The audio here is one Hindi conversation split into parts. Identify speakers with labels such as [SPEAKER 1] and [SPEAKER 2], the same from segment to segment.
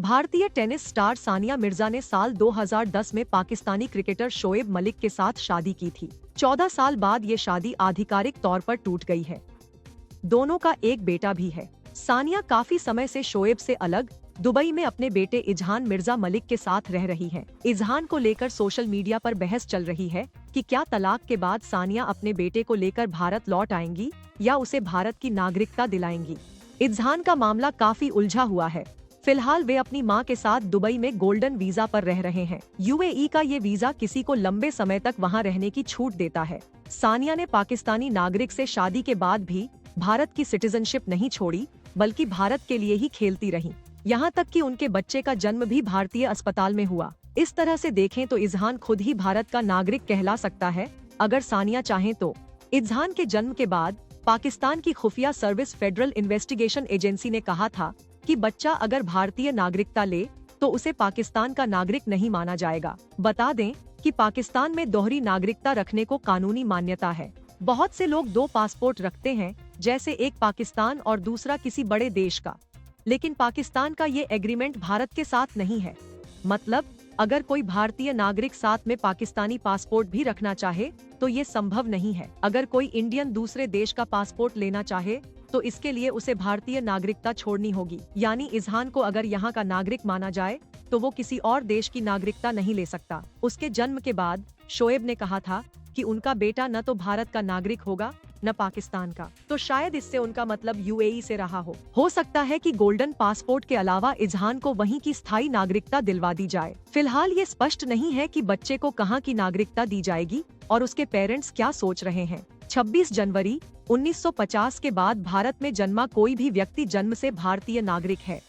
[SPEAKER 1] भारतीय टेनिस स्टार सानिया मिर्जा ने साल 2010 में पाकिस्तानी क्रिकेटर शोएब मलिक के साथ शादी की थी। 14 साल बाद ये शादी आधिकारिक तौर पर टूट गई है। दोनों का एक बेटा भी है। सानिया काफी समय से शोएब से अलग दुबई में अपने बेटे इजहान मिर्जा मलिक के साथ रह रही हैं। इजहान को लेकर सोशल मीडिया पर बहस चल रही है कि क्या तलाक के बाद सानिया अपने बेटे को लेकर भारत लौट आएंगी या उसे भारत की नागरिकता दिलाएंगी। इजहान का मामला काफी उलझा हुआ है। फिलहाल वे अपनी मां के साथ दुबई में गोल्डन वीजा पर रह रहे हैं। यूएई का ये वीजा किसी को लंबे समय तक वहां रहने की छूट देता है। सानिया ने पाकिस्तानी नागरिक से शादी के बाद भी भारत की सिटीजनशिप नहीं छोड़ी, बल्कि भारत के लिए ही खेलती रही। यहाँ तक कि उनके बच्चे का जन्म भी भारतीय अस्पताल में हुआ। इस तरह से देखें तो इजहान खुद ही भारत का नागरिक कहला सकता है, अगर सानिया चाहें तो। इजहान के जन्म के बाद पाकिस्तान की खुफिया सर्विस फेडरल इन्वेस्टिगेशन एजेंसी ने कहा था कि बच्चा अगर भारतीय नागरिकता ले तो उसे पाकिस्तान का नागरिक नहीं माना जाएगा। बता दें कि पाकिस्तान में दोहरी नागरिकता रखने को कानूनी मान्यता है। बहुत से लोग 2 पासपोर्ट रखते हैं, जैसे एक पाकिस्तान और दूसरा किसी बड़े देश का। लेकिन पाकिस्तान का ये एग्रीमेंट भारत के साथ नहीं है। मतलब अगर कोई भारतीय नागरिक साथ में पाकिस्तानी पासपोर्ट भी रखना चाहे तो ये संभव नहीं है। अगर कोई इंडियन दूसरे देश का पासपोर्ट लेना चाहे तो इसके लिए उसे भारतीय नागरिकता छोड़नी होगी। यानी इजहान को अगर यहाँ का नागरिक माना जाए तो वो किसी और देश की नागरिकता नहीं ले सकता। उसके जन्म के बाद शोएब ने कहा था कि उनका बेटा न तो भारत का नागरिक होगा न पाकिस्तान का, तो शायद इससे उनका मतलब यूएई से रहा हो सकता है कि गोल्डन पासपोर्ट के अलावा इजहान को वहीं की स्थायी नागरिकता दिलवा दी जाए। फिलहाल ये स्पष्ट नहीं है कि बच्चे को कहां की नागरिकता दी जाएगी और उसके पेरेंट्स क्या सोच रहे हैं। 26 जनवरी 1950 के बाद भारत में जन्मा कोई भी व्यक्ति जन्म से भारतीय नागरिक है।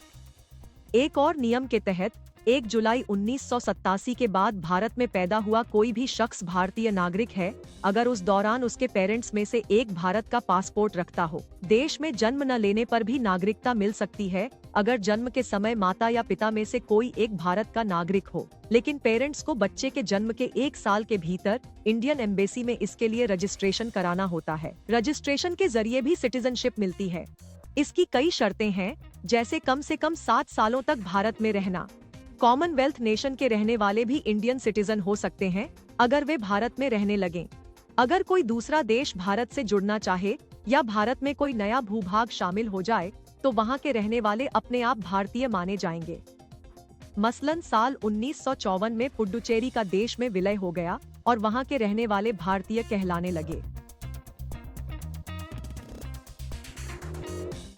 [SPEAKER 1] एक और नियम के तहत 1 जुलाई 1987 के बाद भारत में पैदा हुआ कोई भी शख्स भारतीय नागरिक है, अगर उस दौरान उसके पेरेंट्स में से एक भारत का पासपोर्ट रखता हो। देश में जन्म न लेने पर भी नागरिकता मिल सकती है, अगर जन्म के समय माता या पिता में से कोई एक भारत का नागरिक हो। लेकिन पेरेंट्स को बच्चे के जन्म के 1 साल के भीतर इंडियन एम्बेसी में इसके लिए रजिस्ट्रेशन कराना होता है। रजिस्ट्रेशन के जरिए भी सिटीजनशिप मिलती है। इसकी कई शर्तें हैं, जैसे कम से कम 7 सालों तक भारत में रहना। कॉमनवेल्थ नेशन के रहने वाले भी इंडियन सिटीजन हो सकते हैं, अगर वे भारत में रहने लगें। अगर कोई दूसरा देश भारत से जुड़ना चाहे या भारत में कोई नया भूभाग शामिल हो जाए तो वहां के रहने वाले अपने आप भारतीय माने जाएंगे। मसलन साल 1954 में पुडुचेरी का देश में विलय हो गया और वहां के रहने वाले भारतीय कहलाने लगे।